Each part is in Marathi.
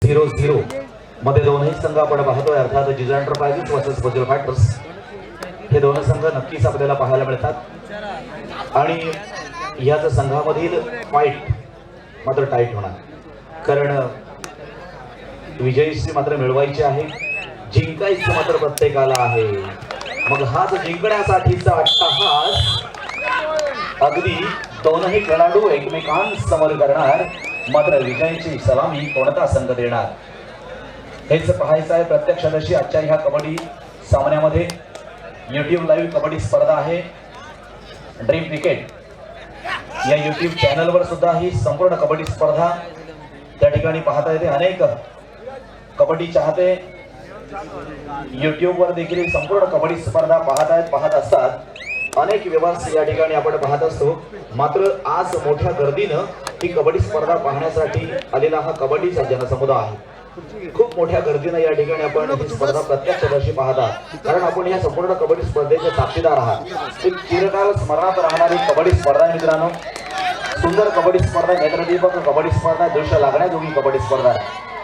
0-0 मध्ये दोनही संघ आपण पाहतोय, अर्थात जिजा एंटरप्राइजेस वर्सेस गुजर फायटर्स. हे दोन संघ नक्कीच आपल्याला पाहायला मिळतात आणि याच संघामधील फाईट मात्र टाईट होणार, कारण विजयी मात्र मिळवायचे आहे, जिंकायचं मात्र प्रत्येकाला आहे. मग हाच जिंकण्यासाठीचा अट्टहास अगदी दोनही खेळाडू एकमेकांसमोर करणार, मात्र विजयाची सलामी कोणता संघ देणार हेच पाहायचं आहे प्रत्यक्षदर्शी आजच्या ह्या कबड्डी सामन्यामध्ये. YouTube लाईव्ह कबड्डी स्पर्धा आहे. ड्रीम क्रिकेट या YouTube चॅनलवर सुद्धा ही संपूर्ण कबड्डी स्पर्धा त्या ठिकाणी पाहता येते. अनेक कबड्डी चाहते YouTube वर देखील संपूर्ण कबड्डी स्पर्धा पाहत असतात. अनेक व्यवहार या ठिकाणी आपण पाहत असतो. मात्र आज मोठ्या गर्दीनं ही कबड्डी स्पर्धा पाहण्यासाठी आलेला हा कबड्डीचा जनसमुदाय आहे. खूप मोठ्या गर्दीनं या ठिकाणी आपण ही स्पर्धा प्रत्यक्षदर्शी पाहता, कारण आपण या संपूर्ण कबड्डी स्पर्धेचे साक्षीदार आहात. एक चिरकाल स्मरणात राहणारी कबड्डी स्पर्धा मित्रांनो. सुंदर कबड्डी स्पर्धा, नेत्रदीपक कबड्डी स्पर्धा, दृश्य लागण्याजोगी कबड्डी स्पर्धा.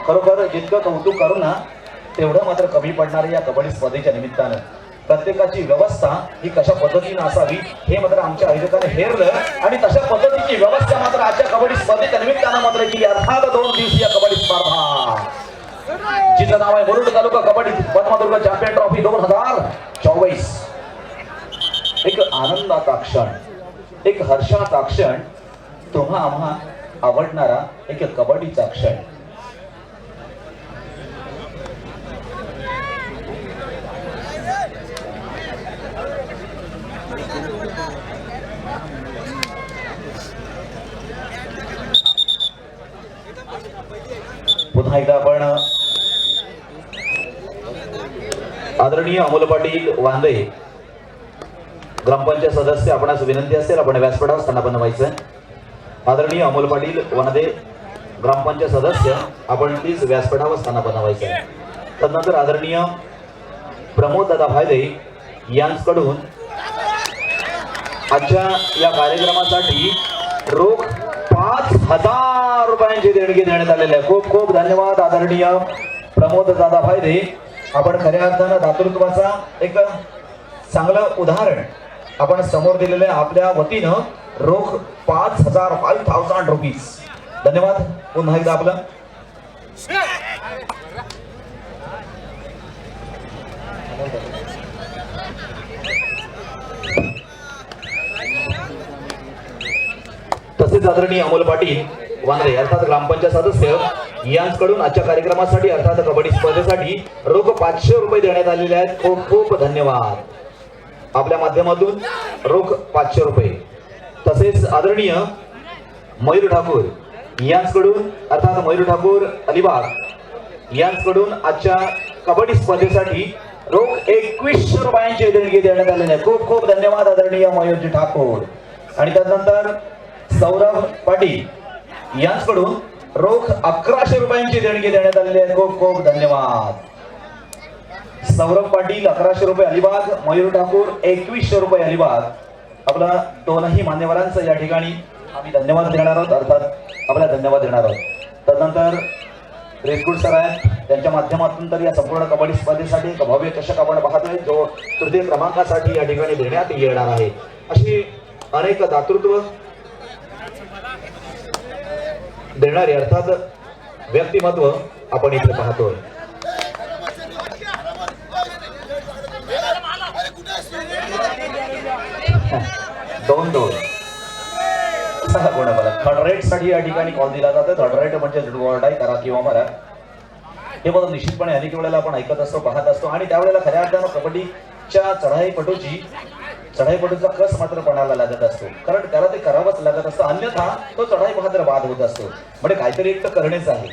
खरोखर जितकं कौतुक करू ना तेवढं मात्र कमी पडणार या कबड्डी स्पर्धेच्या निमित्तानं. प्रत्येकाची व्यवस्था ही कशा पद्धतीने असावी हे मात्र आमच्या आयोजकाने हेरलं आणि तशा पद्धतीची व्यवस्था मात्र आजच्या कबड्डी स्पर्धेच्या निमित्तानं मात्र केली. अर्थात 2 दिवसीय कबड्डी स्पर्धा, जिचं नाव आहे मुरुड तालुका कबड्डी पद्मदुर्ग चॅम्पियन ट्रॉफी 2024. एक आनंदाचा क्षण, एक हर्षाचा क्षण, तुम्हा आम्हा आवडणारा एक कबड्डीचा क्षण. पुन्हा एकदा आपण आदरणीय अमोल पाटील वांदे ग्रामपंचायत सदस्य, आपणास विनंती असेल आपण व्यासपीठावर स्थान बनवायचं. आदरणीय अमोल पाटील वांदे ग्रामपंचायत सदस्य, आपण प्लीज व्यासपीठावर स्थान बनवायचं. तदनंतर आदरणीय प्रमोद दादा भायदे यांच्याकडून आजच्या या कार्यक्रमासाठी रोख 5,000 रुपयांची देणगी देण्यात आलेली आहे. खूप खूप धन्यवाद आदरणीय प्रमोद दादा भायदे. आपण खऱ्या अर्थानं दातृत्वाचा एक चांगलं उदाहरण आपण समोर दिलेलं आहे. आपल्या वतीनं रोख 5,000 रुपीज. धन्यवाद पुन्हा एकदा आपलं. तसेच आदरणीय अमोल पाटील वांद्रे अर्थात ग्रामपंचायत सदस्य यांच्याकडून आजच्या कार्यक्रमासाठी अर्थात कबड्डी स्पर्धेसाठी रोख 500 रुपये देण्यात आलेले आहेत. खूप खूप धन्यवाद. आपल्या माध्यमातून रोख 500 रुपये. तसेच आदरणीय मयूर ठाकूर यांच्याकडून अर्थात मयूर ठाकूर अलिबाग यांच्याकडून आजच्या कबड्डी स्पर्धेसाठी रोख 2100 रुपयांची देणगी देण्यात आलेली आहे. खूप खूप धन्यवाद आदरणीय मयूरजी ठाकूर. आणि त्यानंतर सौरभ पाटील यांच्याकडून रोख 1100 रुपयांची देणगी देण्यात आलेली आहे. खूप खूप धन्यवाद. सौरभ पाटील 1100 रुपये अलिबाग, मयूर ठाकूर 2100 रुपये अलिबाग. आपला दोनही मान्यवरांचं या ठिकाणी आम्ही धन्यवाद देणार आहोत, अर्थात आपल्याला धन्यवाद देणार आहोत. तदनंतर रेसगुड सर आहेत, त्यांच्या माध्यमातून तर या संपूर्ण कबड्डी स्पर्धेसाठी एक भव्य चषक आपण पाहतोय जो तृतीय क्रमांकासाठी या ठिकाणी देण्यात येणार आहे. अशी अनेक दातृत्व देणारे अर्थात व्यक्तिमत्व आपण इथे पाहतोय. दोन थर्ड राईट साठी या ठिकाणी कॉल दिला जातो. थर्ड राईट म्हणजे जुडवाडाई करा किंवा मारा, हे बघा निश्चितपणे अनेक वेळेला आपण ऐकत असतो, पाहत असतो. आणि त्यावेळेला खऱ्या अर्थानं कबड्डीच्या चढाईपटूचा कस मात्र पणाला लागत असतो, कारण त्याला ते करावंच लागत असतं, अन्यथा तो चढाई मात्र बाद होत असतो. म्हणजे काहीतरी एक तर करणेच आहे.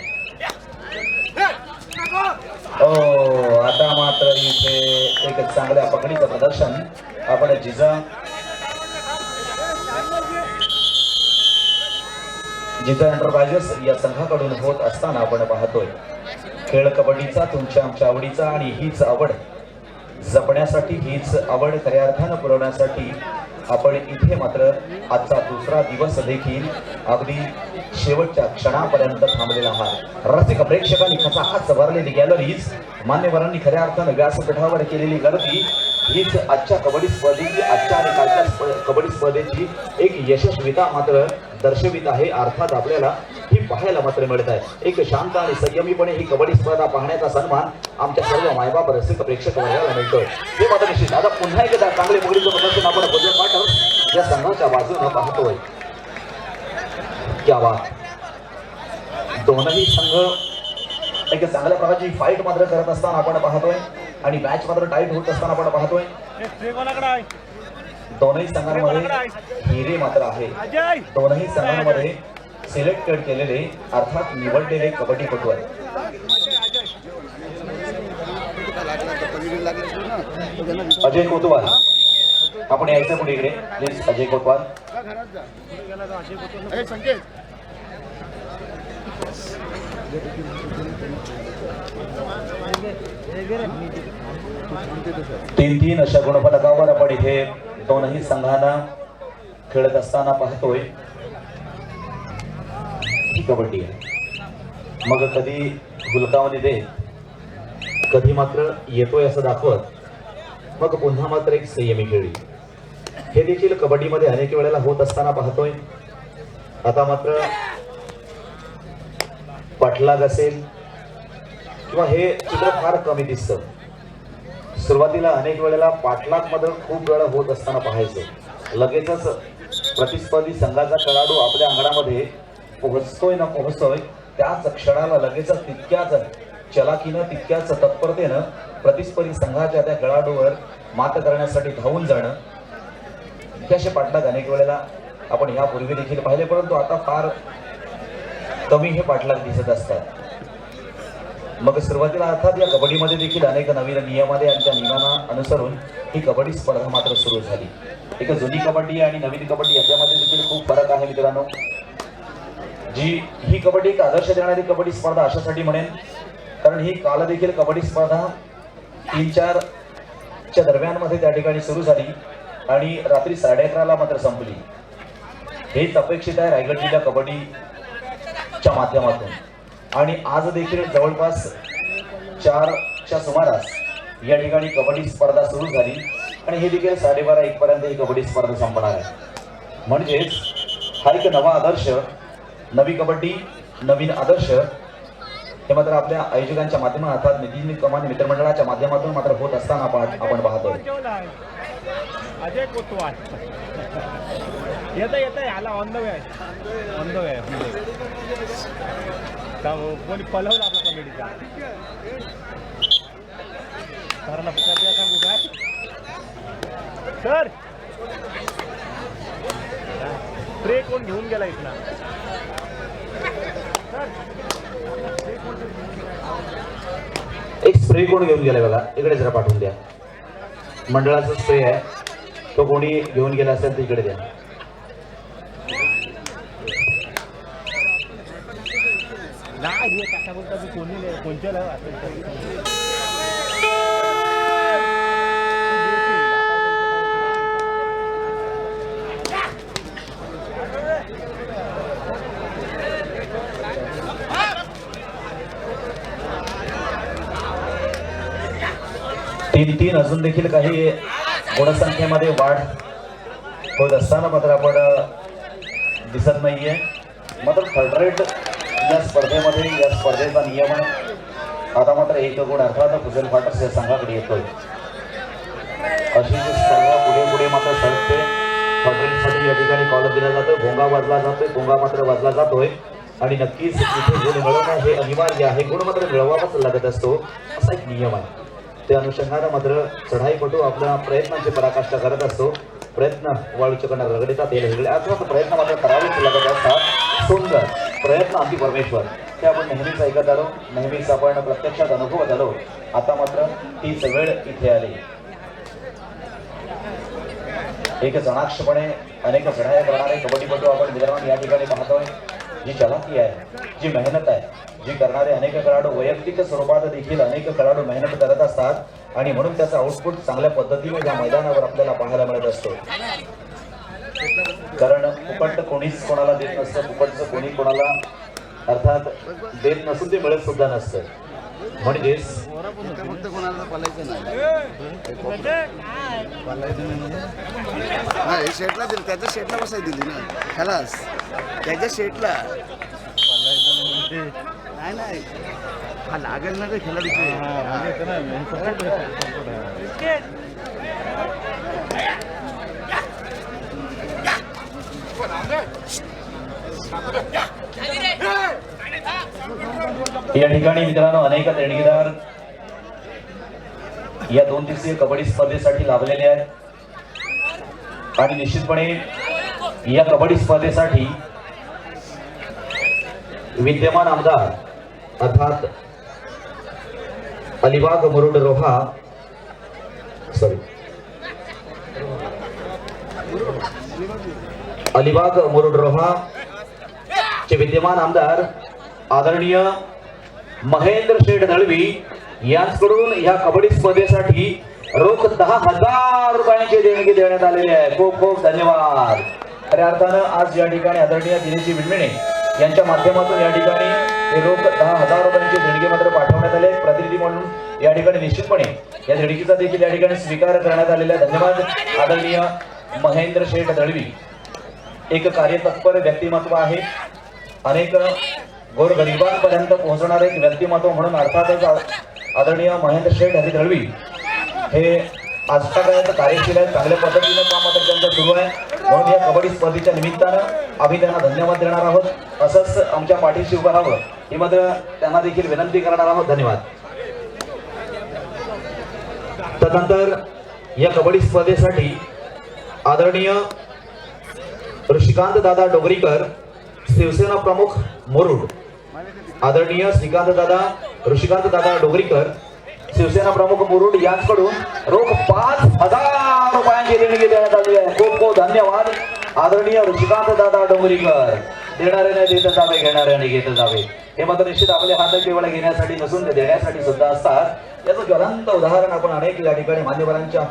आता मात्र इथे एक चांगल्या पकडीचं प्रदर्शन आपण जिजा एंटरप्राइजेस या संघाकडून होत असताना आपण पाहतोय. खेळ कबड्डीचा तुमच्या आमच्या आवडीचा, आणि हीच आवड जपण्यासाठी, हीच आवड खऱ्या अर्थानं पुरवण्यासाठी आपण इथे मात्र आजचा दुसरा दिवस देखील अगदी शेवटच्या क्षणापर्यंत थांबलेला आहात. रसिक प्रेक्षकांनी खचाखच भरलेली गॅलरीज, मान्यवरांनी खऱ्या अर्थानं व्यासपीठावर केलेली गर्दी हीच आजच्या कबड्डी स्पर्धेची, आजच्या आणि कालच्या कबड्डी स्पर्धेची एक यशस्वीता मात्र दर्शवित आहे. अर्थात आपल्याला ही पाहायला मात्र मिळत आहे. एक शांत आणि संयमीपणे ही कबड्डी स्पर्धा पाहण्याचा सन्मान आमच्या सर्व मायबाप रसिक प्रेक्षक वर्गाला मिळतोय. हे मात्र निश्चित. आता पुन्हा एकदा चांगले कबड्डीचं प्रदर्शन आपण बजरंग पाठक या संघाच्या बाजूने पाहतोय. क्या बात. दोनही संघ एक चांगल्या प्रकारची फाईट मात्र करत असताना आपण पाहतोय आणि मॅच मात्र टाईट होत असताना आपण पाहतोय. दोनही संघांमध्ये हिरे मात्र आहे. दोनही संघांमध्ये सिलेक्टेड केलेले अर्थात निवडलेले कबड्डीपटू आहेत. अजय कोतवाल, आपण यायचं पुढे इकडे प्लीज. अजय कोतवाल. 3-3 अशा गुणफलकावर आपण इथे दोनही संघांना खेळत असताना पाहतोय. ही कबड्डी आहे. मग कधी हुलकावणी देत, कधी मात्र येतोय असं दाखवत, मग पुन्हा मात्र एक संयमी खेळी. हे देखील कबड्डीमध्ये अनेक वेळेला होत असताना पाहतोय. आता मात्र पाठलाग असेल किंवा हे चित्र फार कमी दिसतं. सुरुवातीला अनेक वेळेला पाठलाग मध्ये खूप वेळा होत असताना पाहायचं. लगेचच प्रतिस्पर्धी संघाचा खेळाडू आपल्या अंगणामध्ये पोहोचतोय ना पोहोचतोय त्याच क्षणाला लगेचच तितक्याच चलाकीनं, तितक्याच तत्परतेनं प्रतिस्पर्धी संघाच्या त्या खेळाडूवर मात करण्यासाठी धावून जाणं. इतक्याशे पाठलाग अनेक वेळेला आपण यापूर्वी देखील पाहिले, परंतु आता फार कमी हे पाठलाग दिसत असतात. मग सुरुवातीला अर्थात या कबड्डीमध्ये देखील अनेक नवीन नियम आले आणि त्या नियमांना अनुसरून ही कबड्डी स्पर्धा मात्र सुरू झाली. एक जुनी कबड्डी आणि नवीन कबड्डी याच्यामध्ये देखील खूप फरक आहे मित्रांनो. ही कबड्डी एक आदर्श देणारी कबड्डी स्पर्धा अशासाठी म्हणेन कारण ही काल देखील कबड्डी स्पर्धा 3-4 च्या दरम्यान त्या ठिकाणी सुरू झाली आणि रात्री 11:30ला मात्र संपली. हेच अपेक्षित आहे रायगड जिल्हा कबड्डीच्या माध्यमातून. आणि आज देखील जवळपास 4च्या सुमारास या ठिकाणी कबड्डी स्पर्धा सुरू झाली आणि हे देखील 12:30-1 पर्यंत ही कबड्डी स्पर्धा संपणार आहे. म्हणजेच हा एक नवा आदर्श, नवी कबड्डी, नवीन आदर्श हे मात्र आपल्या आयोजकांच्या माध्यमातून अर्थात नितीन कमान मित्रमंडळाच्या माध्यमातून मात्र होत असताना आपण पाहतोय. अजय कोतवाल येत आला ऑन द वे कोणी पलवला आपला कमिटीचा सरांना सांगू काय सर. स्प्रे कोण घेऊन गेला इथला एक स्प्रे कोण घेऊन गेलाय बघा, इकडे जरा पाठवून द्या. मंडळाचा स्प्रे आहे तो कोणी घेऊन गेला असेल तर इकडे द्या. नाही कसा बोलता तू कोणी कोणच्या तीन अजून देखील काही गुणसंख्येमध्ये वाढ होत असताना मात्र आपण दिसत नाहीये. मात्र थर्ड रेट या स्पर्धेमध्ये या स्पर्धेचा नियम आता मात्र 1 गुण अर्थात फुजल फाटर्स या संघाकडे येतोय. अशी स्पर्धा पुढे मात्र सरकते. थर्ड रेटसाठी या ठिकाणी कॉल दिला जातोय, भोंगा वाजला जातोय, भोंगा मात्र वाजला जातोय आणि नक्कीच इथे गुण मिळवणं हे अनिवार्य आहे. गुण मात्र मिळवावाच लागत असतो असा एक नियम आहे. त्या अनुषंगानं मात्र चढाईपटू आपल्या प्रयत्नांची पराकाष्ठा करत असतो. प्रयत्न वाळूच्या कडे रगडीतात येईल अर्थात प्रयत्न मात्र करावेच लागत असतात. सुंदर प्रयत्न अगदी परमेश्वर ते आपण नेहमीच ऐकत आलो, नेहमीच आपण प्रत्यक्षात अनुभवत आलो. आता मात्र तीच वेळ इथे आली. एक जणाक्षपणे अनेक चढाया करणारे कबड्डीपटू आपण मित्रांनो या ठिकाणी पाहतोय. जी चलाकी आहे, जी मेहनत आहे, जी करणारे अनेक खेळाडू वैयक्तिक स्वरूपात देखील अनेक खेळाडू मेहनत करत असतात आणि म्हणून त्याचा आउटपुट चांगल्या पद्धतीने या मैदानावर आपल्याला पाहायला मिळत असतो. कारण फुकट कोणीच कोणाला देत नसतं, फुकटचं कोणी कोणाला अर्थात देत नसून ते मिळत सुद्धा नसतं. म्हणजेच फक्त कोणाला पलायचं नाही. नाही शेटला दिली, त्याच्या शेटला बसाय दिली ना खलास, त्याच्या शेटला नाही नाही हा लागेल ना रे खेळाडूचे. या ठिकाणी मित्रांनो अनेक देणगीदार या 2 दिवसीय कबड्डी स्पर्धेसाठी लाभलेले आहेत आणि निश्चितपणे या कबड्डी स्पर्धेसाठी विद्यमान आमदार अर्थात अलिबाग मुरुड रोहा अलिबाग मुरुड रोहा चे विद्यमान आमदार आदरणीय महेंद्र शेठ दळवी यांच्याकडून या कबड्डी स्पर्धेसाठी रोख 10,000 रुपयांची देणगी देण्यात आलेली आहे. खूप खूप धन्यवाद. खऱ्या अर्थानं आज या ठिकाणी आदरणीय दिनेशजी विणमिणे यांच्या माध्यमातून या ठिकाणी हे रोख 10,000 रुपयांची देणगी मात्र पाठवण्यात आले. प्रतिनिधी म्हणून या ठिकाणी निश्चितपणे या देणगीचा देखील या ठिकाणी स्वीकार करण्यात आलेला आहे. धन्यवाद आदरणीय महेंद्र शेठ दळवी. एक कार्यतत्पर व्यक्तिमत्व आहे. अनेक गोरगरिबांपर्यंत पोहोचणारे एक व्यक्तिमत्व म्हणून अर्थातच आदरणीय महेंद्र शेठ हरी दळवी हे आजच्या काळात कार्यशील आहेत. चांगल्या पद्धतीनं काम मात्र त्यांचं सुरू आहे. म्हणून या कबड्डी स्पर्धेच्या निमित्तानं आम्ही त्यांना धन्यवाद देणार आहोत. असंच आमच्या पाठीशी उभं राहावं ही मात्र त्यांना देखील विनंती करणार आहोत. धन्यवाद. त्यानंतर या कबड्डी स्पर्धेसाठी आदरणीय ऋषिकांत दादा डोंगरीकर शिवसेना प्रमुख मुरुड, आदरणीय ऋषिकांत दादा डोंगरीकर शिवसेना प्रमुख मुरुड यांच्याकडून रोख 5,000 रुपयांची देणगी देण्यात आली आहे. खूप खूप धन्यवाद आदरणीय ऋषिकांत दादा डोंगरीकर. देणाऱ्याने देत जावे, घेणाऱ्याने घेत जावे. हे मात्र निश्चित आपले हात केवळ घेण्यासाठी नसून ते देण्यासाठी सुद्धा असतात. याचं ज्वलंत उदाहरण आपण अनेक या ठिकाणी मान्यवरांच्या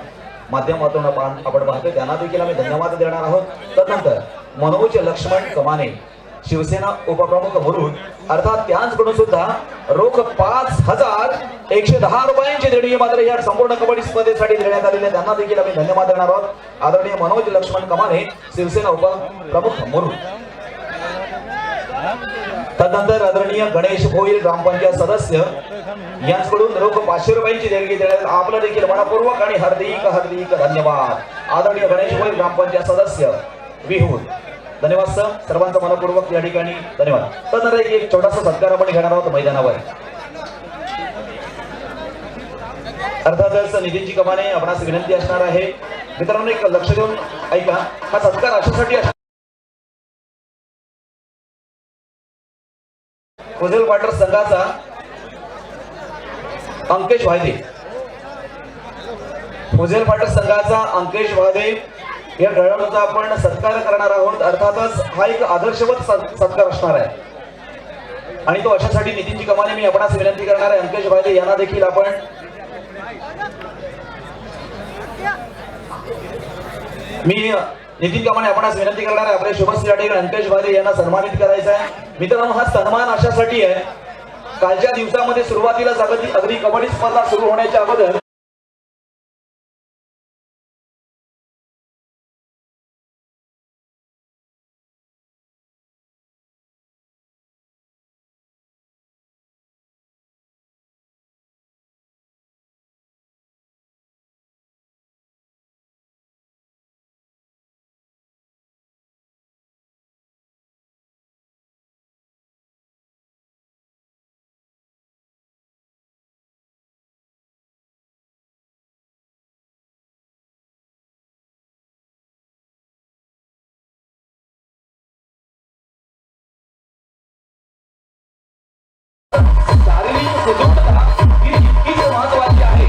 माध्यमातून आपण पाहतोय. त्यांना देखील आम्ही धन्यवाद देणार आहोत. त्यानंतर मनोज लक्ष्मण कमाने शिवसेना उपप्रमुख मुरुड अर्थात त्यांच्याकडून सुद्धा रोख 5,110 रुपयांची देणगी मात्र या संपूर्ण कबड्डी स्पर्धेसाठी देण्यात आलेली आहे. त्यांना देखील आम्ही धन्यवाद देणार आहोत. आदरणीय मनोज लक्ष्मण कमाने शिवसेना उपप्रमुख मुरुड. त्यानंतर आदरणीय गणेश भोईर ग्रामपंचायत सदस्य यांच्याकडून रोख 500 रुपयांची देणगी देण्यात आपलं देखील मनपूर्वक आणि हार्दिक हार्दिक धन्यवाद. आदरणीय गणेश भोईर ग्रामपंचायत सदस्य विहूर. धन्यवाद सर, सर्वांचा मनपूर्वक या ठिकाणी धन्यवाद. तर एक छोटासा सत्कार आपण घेणार आहोत मैदानावर. अर्थातच नितीनजी कमाने आपणास विनंती असणार आहे. मित्रांनो एक लक्ष देऊन ऐका. हा सत्कार अशासाठी कुझेल वाटर संघाचा अंकेश वायदे, कुझेल वाटर संघाचा अंकेश वायदे या खेळाडूचा आपण सत्कार करणार आहोत. अर्थातच हा एक आदर्शवत सत्कार असणार आहे आणि तो अशासाठी नितीनजी कमाने मी आपणास विनंती करणार आहे. अंकेश वायदे यांना देखील आपण नितीन कमाने आपणास विनंती करणार आहे. आपले शुभश्री या अंकेश वायदे यांना सन्मानित करायचा आहे. मित्रांनो हा सन्मान अशासाठी आहे, कालच्या दिवसामध्ये सुरुवातीला जागतिक अगदी कबड्डी स्पर्धा सुरू होण्याच्या अगोदर शारीरिक सुदृढता ही तितकीच महत्त्वाची आहे.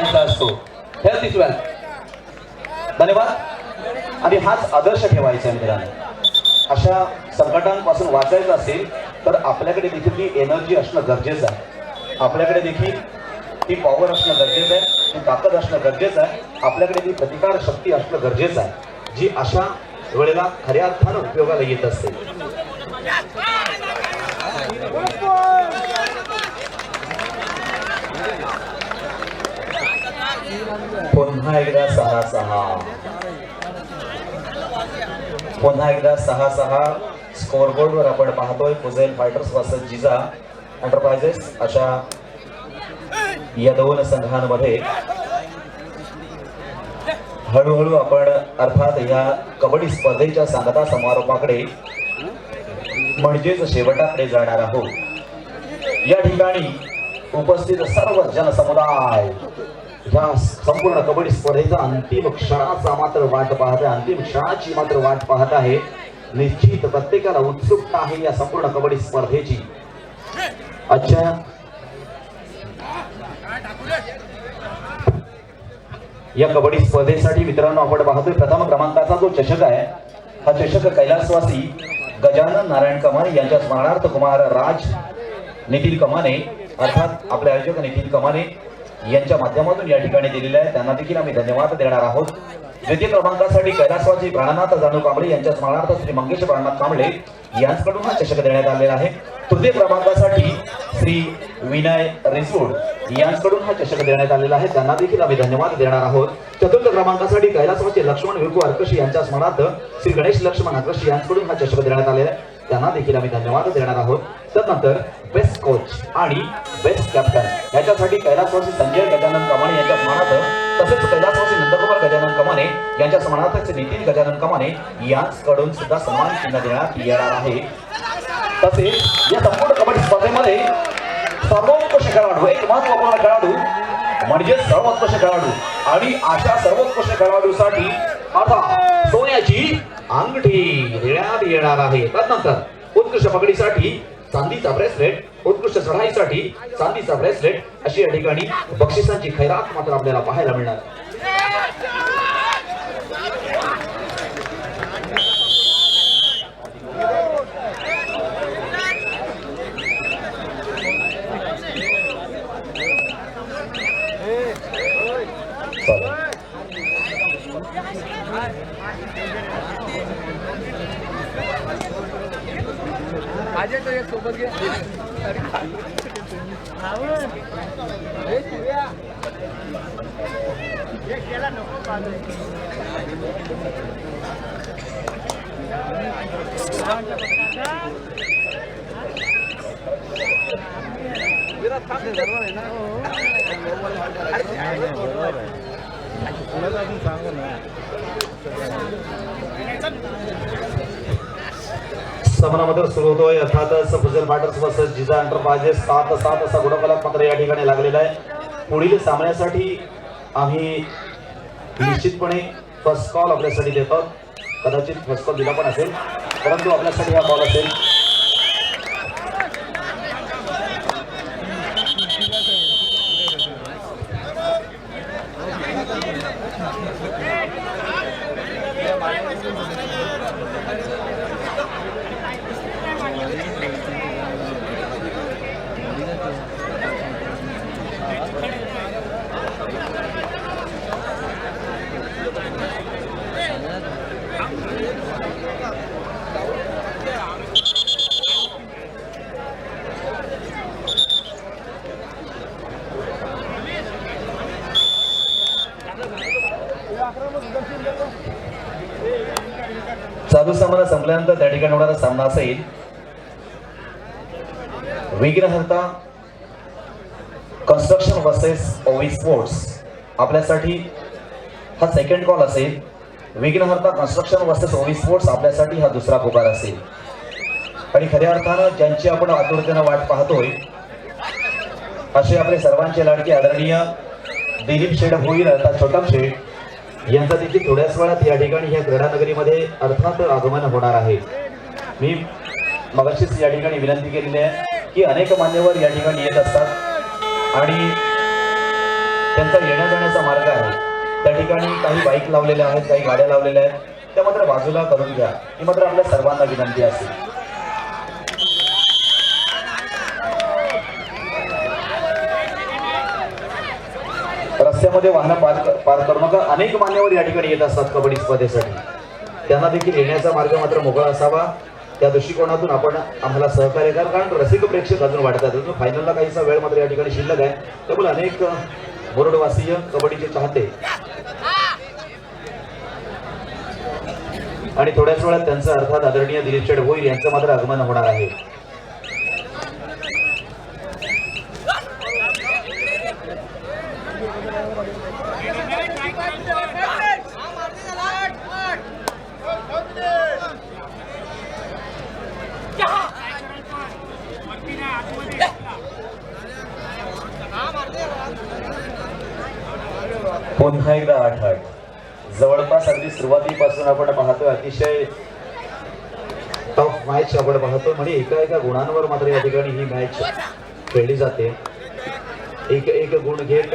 असतो हेल्थ इज वेल्थ. धन्यवाद. आणि हाच आदर्श ठेवायचा आहे मित्रांनो. अशा संकटांपासून वाचायचं असेल तर आपल्याकडे देखील ती एनर्जी असणं गरजेचं आहे. आपल्याकडे देखील ती पॉवर असणं गरजेचं आहे, ती ताकद असणं गरजेचं आहे. आपल्याकडे ती प्रतिकार शक्ती असणं गरजेचं आहे, जी अशा वेळेला खऱ्या अर्थानं उपयोगाला येत असते. पुन्हा एकदा 6-6. पुन्हा एकदा 6-6 स्कोरबोर्ड वर आपण पाहतोय. पुझेल फायटर्स वर्सेस जिजा एंटरप्राइजेस अशा या दोन संघांमध्ये हळूहळू आपण अर्थात या कबड्डी स्पर्धेच्या सांगता समारोपाकडे म्हणजेच शेवटाकडे जाणार आहोत. या ठिकाणी उपस्थित सर्व जनसमुदाय या संपूर्ण कबड्डी स्पर्धेचा अंतिम क्षणाचा मात्र वाट पाहत आहे. अंतिम क्षणाची मात्र वाट पाहत आहे. निश्चित प्रत्येकाला उत्सुकता आहे या संपूर्ण कबड्डी स्पर्धेची. अच्छा, या कबड्डी स्पर्धेसाठी मित्रांनो आपण पाहतोय प्रथम क्रमांकाचा जो चषक आहे हा चषक कैलासवासी गजानन नारायण कमाने यांच्या स्मरणार्थ कुमार राज नितीन कमाने अर्थात आपले आयोजक नितीन कमाने यांच्या माध्यमातून या ठिकाणी दिलेले आहे. त्यांना देखील आम्ही धन्यवाद देणार आहोत. द्वितीय क्रमांकासाठी कैलासवासी प्राणनाथ जानू कांबळे यांच्या स्मरणार्थ श्री मंगेश प्राणनाथ कांबळे यांच्याकडून हा चषक देण्यात आलेला आहे. तृतीय क्रमांकासाठी श्री विनय रिसोड यांच्याकडून हा चषक देण्यात आलेला आहे. त्यांना देखील आम्ही धन्यवाद देणार आहोत. चतुर्थ क्रमांकासाठी कैलासवासी लक्ष्मण विकू अर्कशी यांच्या स्मरणार्थ श्री गणेश लक्ष्मण अर्कशी यांच्याकडून हा चषक देण्यात आलेला आहे. त्यांना देखील आम्ही धन्यवाद देणार आहोत. त्यानंतर बेस्ट कोच आणि बेस्ट कॅप्टन याच्यासाठी कैलासवासी संजय गजानन कमाने यांच्या स्मरणार्थ तसेच कैलासवासी नंदकुमार गजानन कमाने यांच्या स्मरणार्थ नितीन गजानन कमाने यांच्याकडून सुद्धा सन्मान चिन्ह देण्यात येणार आहे. तसेच या संपूर्ण कबड्डी स्पर्धेमध्ये सर्वोत्कृष्ट खेळाडू एक महत्वपूर्ण खेळाडू म्हणजे सर्वोत्कृष्ट खेळाडू आणि अशा सर्वोत्कृष्ट खेळाडूसाठी आता सोन्याची अंगठी देण्यात येणार आहे. त्यानंतर उत्कृष्ट पकडीसाठी चांदीचा ब्रेसलेट, उत्कृष्ट चढाईसाठी चांदीचा ब्रेसलेट अशी या ठिकाणी बक्षिसांची खैरात मात्र आपल्याला पाहायला मिळणार. सोबत घे. सामनामध्ये सुरू होतोय अर्थातच पुझेल फायटर्स वर्सेस जिजा एंटरप्राइजेस 7-7 असा गुणफलक मात्र या ठिकाणी लागलेला आहे. पुढील सामन्यासाठी आम्ही निश्चितपणे फर्स्ट कॉल आपल्यासाठी देतो. कदाचित फर्स्ट कॉल दिला पण असेल परंतु आपल्यासाठी हा कॉल असेल. चालू सामना संपल्यानंतर त्या ठिकाणी होणारा सामना असेल विघ्नहर्ता कन्स्ट्रक्शन वर्सेस ओवी स्पोर्ट्स. आपल्यासाठी हा सेकंड कॉल असेल. विघ्नहर्ता कन्स्ट्रक्शन वर्सेस ओवी स्पोर्ट्स आपल्यासाठी हा दुसरा पुकार असेल. आणि खऱ्या अर्थानं ज्यांची आपण आतुरतेनं वाट पाहतोय असे आपले सर्वांचे लाडके आदरणीय दिलीप शेठ होईल अर्थात छोटम शेठ यांचा देखील थोड्याच वेळात या ठिकाणी या क्रीडा नगरीमध्ये अर्थात आगमन होणार आहे. मी मगाशीच या ठिकाणी विनंती केलेली आहे की अनेक मान्यवर या ठिकाणी येत असतात आणि त्यांच्या देखील उपस्थितीची गरज आहे. परंतु आपल्यासाठी हा कॉल असेल. विघ्नहर्ता कन्स्ट्रक्शन वर्सेस ओवी स्पोर्ट्स आपल्यासाठी हा दुसरा पुकार असेल. आणि खऱ्या अर्थानं ज्यांची आपण आतुरतेनं वाट पाहतोय असे आपले सर्वांचे लाडके आदरणीय दिलीप शेठ होईल अर्थात छोटम शेठ यांचा देखील थोड्याच वेळात या ठिकाणी या क्रीडा नगरीमध्ये अर्थात आगमन होणार आहे. मी मगाशीच या ठिकाणी विनंती केलेली आहे की अनेक मान्यवर या ठिकाणी येत असतात आणि त्यांचा येण्या जाण्याचा मार्ग आहे. त्या ठिकाणी काही बाईक लावलेल्या आहेत, काही गाड्या लावलेल्या आहेत, त्या मात्र बाजूला करून घ्या, ही मात्र आपल्या सर्वांना विनंती असेल. रस्त्यामध्ये वाहनं पार्क करू नका. अनेक मान्यवर या ठिकाणी येत असतात कबड्डी स्पर्धेसाठी, त्यांना देखील येण्याचा मार्ग मात्र मोकळा असावा. त्या दृष्टिकोनातून आपण आम्हाला सहकार्य करा, कारण रसिक प्रेक्षक अजून वाढतात. अजून फायनलला काहीसा वेळ मात्र या ठिकाणी शिल्लक आहे. त्यामुळे अनेक मुरुडवासीय कबड्डीचे चाहते आणि थोड्याच वेळात त्यांचं अर्थात आदरणीय दिलीप शेठ भोईर यांचं मात्र आगमन होणार आहे. पुन्हा एकदा 8-8 जवळपास अगदी सुरुवातीपासून आपण पाहतोय अतिशय टफ मॅच आपण पाहतोय. म्हणजे एका गुणांवर मात्र या ठिकाणी ही मॅच खेळली जाते. एक गुण घेत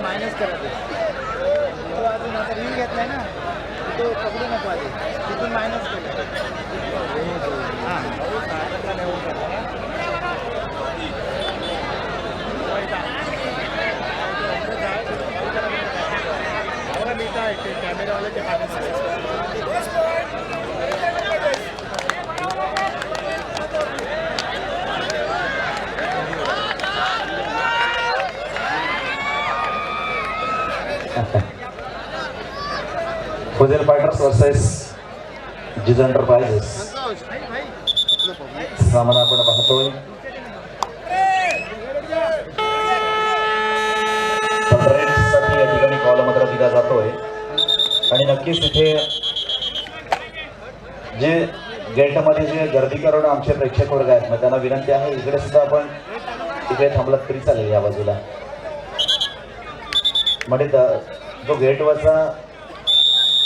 मायनस करा ते तो अजून आता रील घेतलाय ना तो पकडू नको आधी तिथून मायनस केलं हां कॅमेरावाल्याचे Fuzel Fighters versus Jiz Enterprises सामना आपण पाहतोय. 15 साठी या ठिकाणी कॉल मात्र दिला जातोय आणि नक्कीच इथे जे गेटमध्ये जे गर्दी करून आमचे प्रेक्षक वर्ग आहेत मग त्यांना विनंती आहे इकडे सुद्धा आपण इकडे थांबलात तरी चालेल या बाजूला. म्हणजे जो गेटवरचा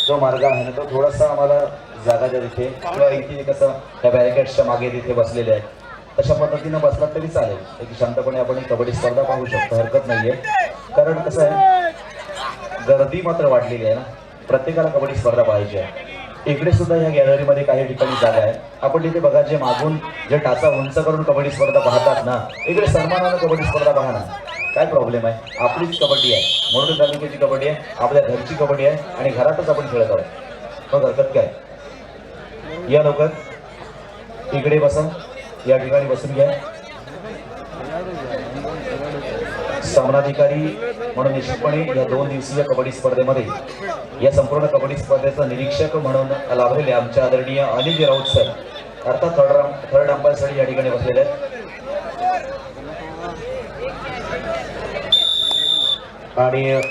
जो मार्ग आहे ना तो थोडासा आम्हाला जागा द्या तिथे किंवा इथे कसं त्या बॅरिकेड्सच्या मागे तिथे बसलेले आहेत तशा पद्धतीनं बसलात तरी चालेल. एक शांतपणे आपण कबड्डी स्पर्धा पाहू शकतो, हरकत नाहीये. कारण कसं आहे गर्दी मात्र वाढलेली आहे ना, प्रत्येकाला कबड्डी स्पर्धा पाहायची आहे. इकडे सुद्धा ह्या गॅलरीमध्ये काही ठिकाणी जागा आहे. आपण तिथे बघा, जे मागून जे टाचा उंच करून कबड्डी स्पर्धा पाहतात ना, इकडे सन्मानानं कबड्डी स्पर्धा पाहा ना. काय प्रॉब्लेम आहे? आपलीच कबड्डी आहे, म्हणून तालुक्याची कबड्डी आहे, आपल्या घरची कबड्डी आहे आणि घरातच आपण खेळत आहोत. मग हरकत काय? या लवकर इकडे बसा, या ठिकाणी बसून घ्या. सामनाधिकारी म्हणून निश्चितपणे या 2 दिवसीय कबड्डी स्पर्धेमध्ये या संपूर्ण कबड्डी स्पर्धेचा निरीक्षक म्हणून लाभलेले आमच्या आदरणीय अनिल राऊत सर, अर्थात थर्ड अंपायरसाठी या ठिकाणी बसलेले आहेत. आणि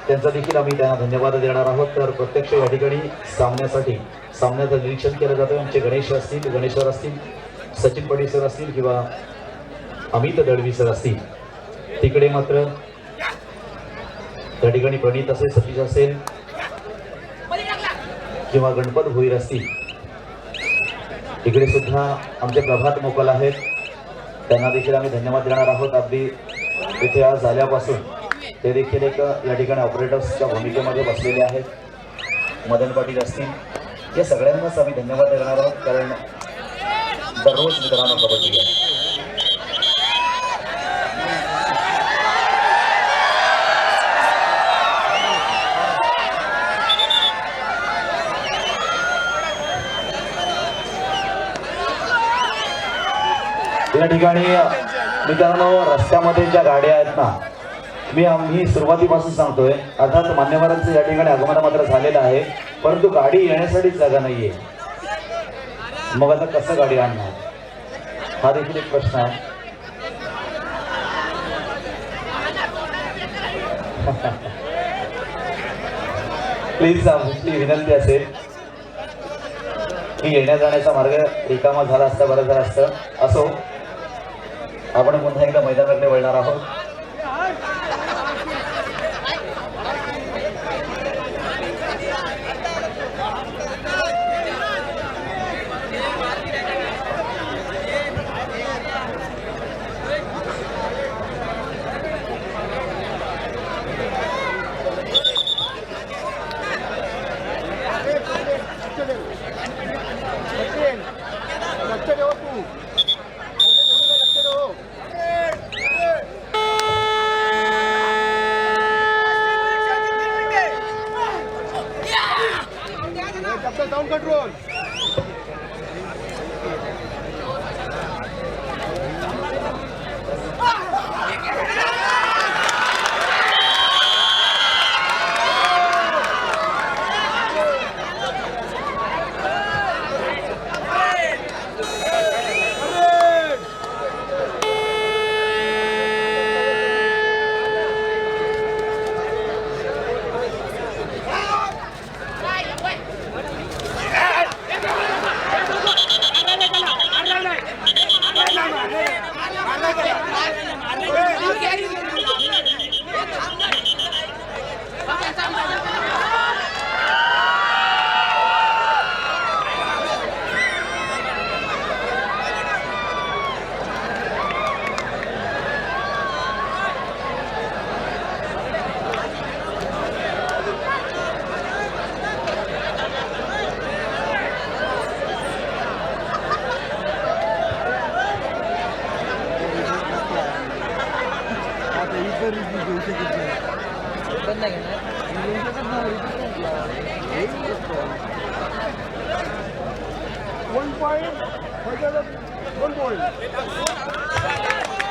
त्यांचा देखील आम्ही त्यांना धन्यवाद देणार आहोत. तर प्रत्यक्ष या ठिकाणी सामन्याचं निरीक्षण केलं जातं. आमचे गणेश असतील, गणेश्वर असतील, सचिन पडे सर असतील किंवा अमित दळवी सर असतील. तिकडे मात्र त्या ठिकाणी प्रणित असेल, सतीश असेल किंवा गणपत भोईर असतील. इकडे सुद्धा आमचे प्रभात मोकल आहेत, त्यांना देखील आम्ही धन्यवाद देणार आहोत. अगदी इथे आज झाल्यापासून ते देखील एक या ठिकाणी ऑपरेटर्सच्या भूमिकेमध्ये बसलेले आहेत. मदन पाटील असतील, या सगळ्यांनाच आम्ही धन्यवाद देणार आहोत, कारण दररोज मित्रांनो कबड्डी आहे. या ठिकाणी मित्रांनो, रस्त्यामध्ये ज्या गाड्या आहेत ना, आम्ही सुरुवातीपासून सांगतोय, अर्थात मान्यवरांचं या ठिकाणी आगमन मात्र झालेलं आहे, परंतु गाडी येण्यासाठीच जागा नाहीये. मग आता कसं गाडी आणणार, हा देखील एक प्रश्न आहे. प्लीज आमची विनंती असेल की येण्या जाण्याचा मार्ग रिकामा झाला असता बरं झालं असतं. असो, आपण पुन्हा एकदा मैदानाकडे वळणार आहोत. Down control.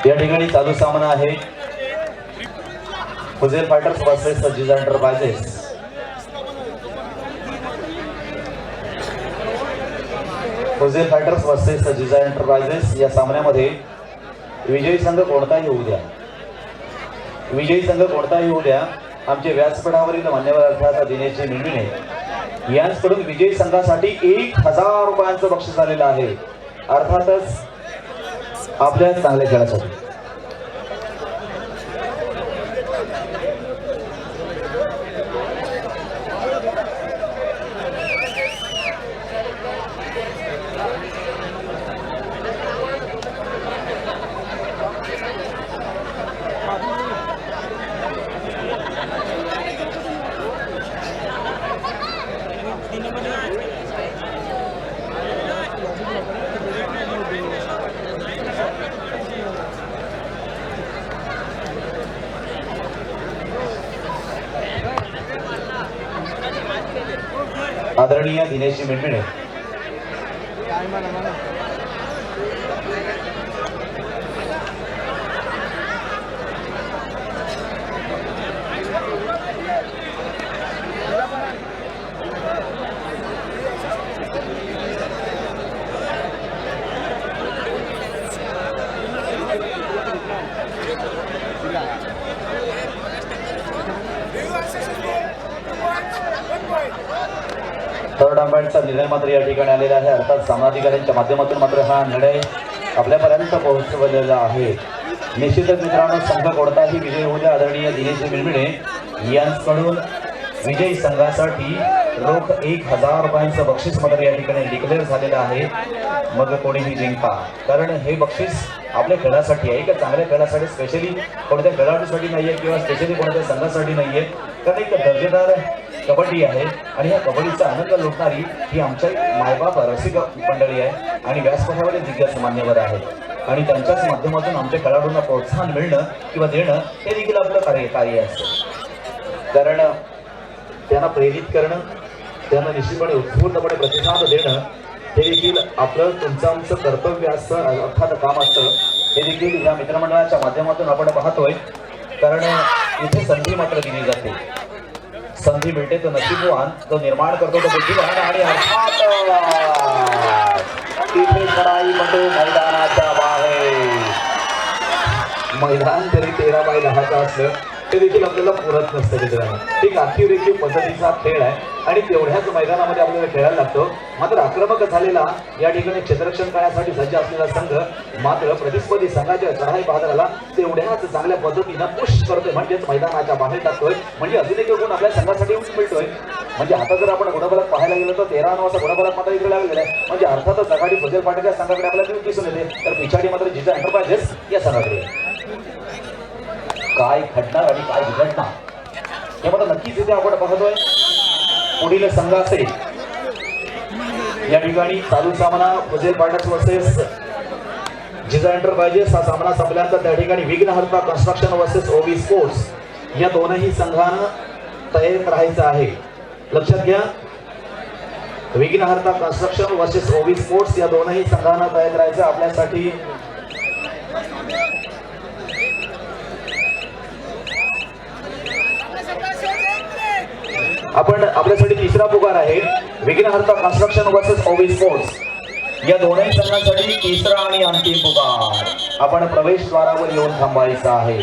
या ठिकाणी चालू सामना आहे फुजेल फायटर्स वर्सेस सज्जिजा एंटरप्राइजेस. फुजेल फायटर्स वर्सेस सज्जिजा एंटरप्राइजेस या सामन्यामध्ये विजयी संघ कोणताही होऊ द्या, आमचे व्यासपीठावरील मान्यवर अर्थात दिनेशजी मिळविणे यांच्याकडून विजयी संघासाठी 1000 रुपयांचं बक्षीस आलेलं आहे. अर्थातच आपल्या चांगल्या खेळासाठी. आदरणीय दिनेशजी मिणमिणे. काय म्हणा थर्ड अंपायरचा निर्णय मात्र या ठिकाणी आलेला आहे. अर्थात सामनाधिकाऱ्यांच्या माध्यमातून मात्र हा निर्णय आपल्यापर्यंत पोहोचवलेला आहे. निश्चितच मित्रांनो, संघ कोणताही विजय होऊ द्या. आदरणीय दिनेश मिणमिणे यांच्याकडून विजयी संघासाठी रोख 1000 रुपयांचं बक्षीस मात्र या ठिकाणी डिक्लेअर झालेलं आहे. मग कोणीही जिंका, कारण हे बक्षीस आपल्या खेळासाठी आहे का चांगल्या खेळासाठी, स्पेशली कोणत्या खेळाडूसाठी नाहीये किंवा स्पेशली कोणत्या संघासाठी नाहीये, कारण एक दर्जेदार कबड्डी आहे आणि या कबड्डीचा आनंद लुटणारी ही आमच्या मायबाप रसिक मंडळी आहे आणि व्यासपीठावर दिग्गज मान्यवर आहेत आणि त्यांच्याच माध्यमातून आमच्या खेळाडूंना प्रोत्साहन मिळणं किंवा देणं हे देखील आपलं कार्य असतं. कारण त्यांना प्रेरित करणं, त्यांना निश्चितपणे उत्स्फूर्तपणे प्रतिसाद देणं हे देखील आपलं तुमचं आमचं कर्तव्य असतं, अर्थात काम असतं. हे देखील या मित्रमंडळाच्या माध्यमातून आपण पाहतोय. कारण इथे संधी मात्र दिली जाते, संधी मिळते तो नशीबवान तो निर्माण करतो तो बुद्धिमान आणि अर्थात तिथे लढाई मध्ये मैदानाच्या बाहेर. मैदान जरी 13x10 असलं ते देखील आपल्याला पुरत नसतं मित्रांनो. एक अतिरेकी पद्धतीचा खेळ आहे आणि तेवढ्याच मैदानामध्ये आपल्याला खेळायला लागतो. मात्र आक्रमक झालेला या ठिकाणी क्षेत्ररक्षण करण्यासाठी सज्ज असलेला संघ मात्र प्रतिस्पर्धी संघाच्या चढाई बहादराला तेवढ्याच चांगल्या पद्धतीनं पुश करतोय, म्हणजेच मैदानाच्या बाहेर टाकतोय. म्हणजे अजून एक गुण आपल्या संघासाठी मिळतोय. म्हणजे आता जर आपण गुणफलक पाहायला गेलो तर 13 नावाचा गुणफलक मात्र इकडे लागलेला आहे. म्हणजे अर्थातच आघाडी फुजेल पाटील संघाकडे आपल्याला दिसून येते, तर पिछाडी मात्र जिजा एंटरप्राइजेस या संघाकडे. काय घडणार आणि काय बिघडणार हे मात्र नक्कीच इथे आपण पाहतोय. पुढील संघ असेल या ठिकाणी चालू सामना फुजेल पाटस वर्सेस जिजा एंटरप्राइजेस. हा सामना संपल्यानंतर त्या ठिकाणी विघ्नहर्ता कन्स्ट्रक्शन वर्सेस ओवी स्पोर्ट्स या दोनही संघांना तयार राहायचं आहे. लक्षात घ्या, विघ्नहर्ता कन्स्ट्रक्शन वर्सेस ओवी स्पोर्ट्स या दोनही संघांना तयार राहायचं. आपल्यासाठी आपल्यासाठी तिसरा पुकार आहे. विघ्नहर्ता कन्स्ट्रक्शन वर्सेस ओवी स्पोर्ट्स या दोनही संघांसाठी तिसरा आणि अंतिम पुकार. आपण प्रवेशद्वारावर येऊन थांबायचं आहे.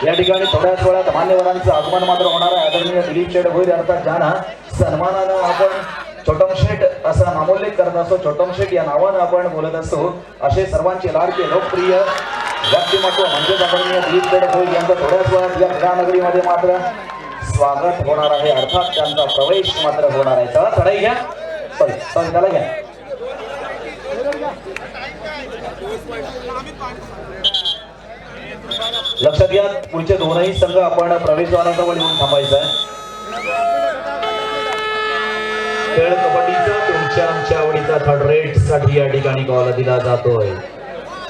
या ठिकाणी थोड्याच वेळात मान्यवरांचं आगमन मात्र होणार आहे. आदरणीय दिलीप शेठ भोईर अर्थात ज्यांना सन्मानानं आपण छोटम शेठ असा नामोल्लेख करत असतो, छोटम शेठ या नावानं आपण बोलत असतो, असे सर्वांचे लाडके लोकप्रिय व्यक्तिमत्व म्हणजेच आदरणीय दिलीप शेठ भोईर यांचं थोड्याच वेळात या क्रीडानगरीमध्ये मात्र स्वागत होणार आहे. अर्थात त्यांचा प्रवेश मात्र होणार आहे. चला चढाई घ्या, सॉरी त्याला घ्या. लक्षात घ्या, पुढचे दोनही संघ आपण प्रवेशद्वाराजवळ येऊन थांबायचं आहे. खेळ कबड्डीचा तुमच्या आमच्या आवडीचा थर्ड रेट साठी या ठिकाणी कॉल दिला जातोय.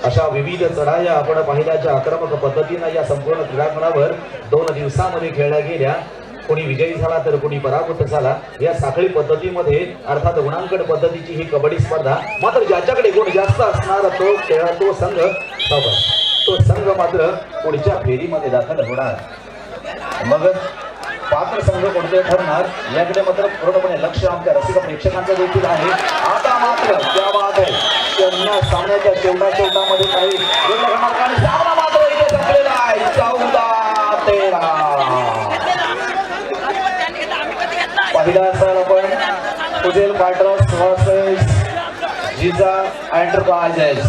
अशा विविध चढाया आपण पाहिल्याच्या आक्रमक पद्धतीनं या संपूर्ण क्रीडांगणावर 2 दिवसांमध्ये खेळल्या गेल्या. कोणी विजयी झाला तर कोणी पराभूत झाला. या साखळी पद्धतीमध्ये अर्थात गुणांकन पद्धतीची ही कबड्डी स्पर्धा. मात्र ज्याच्याकडे गुण जास्त असणार तो संघ मात्र पुढच्या फेरीमध्ये दाखल होणार. मग पात्र संघ कोणते ठरणार याकडे मात्र पूर्णपणे लक्ष आमच्या रसिक प्रेक्षकांचं देखील आहे. आता मात्र त्या बात आहे सामन्याच्या शेवटामध्ये काही सामना मात्र इथे संपलेला आहे. 14-13 पहिला असाल आपण फुजेल पाटस वर्सेस जिजा एंटरप्राइजेस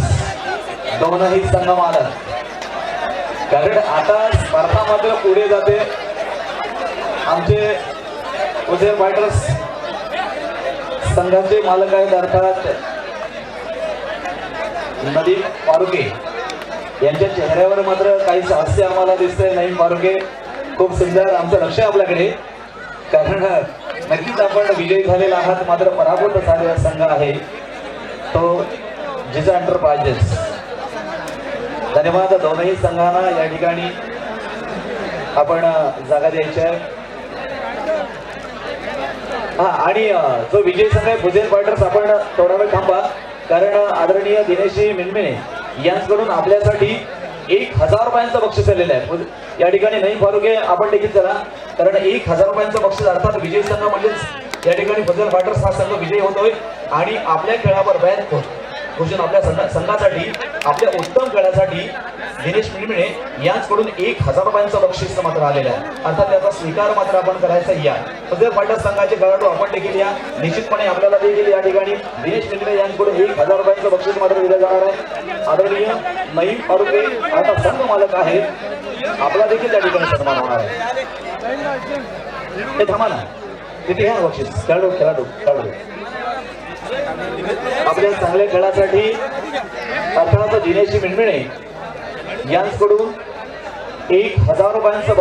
दोनही संघ मालक. कारण आता स्पर्धा मात्र पुढे जाते. आमचे फुजेल फायटर्स संघाचे मालक आहेत अर्थात नदीम फारुके. यांच्या चेहऱ्यावर मात्र काही हास्य आम्हाला दिसतंय. नईम फारुके खूप सुंदर, आमचं लक्ष आहे आपल्याकडे, कारण नक्कीच आपण विजयी झालेला आहात. मात्र पराभूत झालेला संघ आहे तो जिजा एंटरप्राइजेस. धन्यवाद दोनही संघांना. या ठिकाणी आपण जागा द्यायची आहे. हा आणि जो विजय संघ आहे भुजेल फायटर्स, आपण थोडा वेळ थांबा, कारण आदरणीय दिनेशजी मिनमिने यांच्याकडून आपल्यासाठी 1000 रुपयांचं बक्षीस आलेलं आहे. या ठिकाणी नाही फारुके आपण देखील चला, कारण 1000 रुपयांचं बक्षीस अर्थात विजय संघ म्हणजेच या ठिकाणी भुजेल फायटर्स हा संघ विजयी होतोय आणि आपल्या खेळावर बॅच भूषण आपल्या संघासाठी आपल्या उत्तम खेळासाठी दिनेश मिळमिणे यांच्याकडून 1000 रुपयांचं बक्षीस मात्र आलेलं आहे. अर्थात त्याचा स्वीकार मात्र आपण करायचा. या भुजेल फायटर्स संघाचे खेळाडू आपण देखील या, निश्चितपणे आपल्याला देखील या ठिकाणी दिनेश मिळमिणे यांच्याकडून 1000 रुपयांचं बक्षीस मात्र दिलं जाणार आहे. आदरणीय नईम फारुके आता संघ मालक आहे, आपला देखील त्या ठिकाणी सन्मान होणार आहे. ते थांबा ना, तिथे घ्या बक्षीस. खेळाडू खेळाडू खेळाडू आपल्या चांगल्या खेळासाठी अर्थात दिनेश मिळमिणे यांच्याकडून 1000 रुपयांचं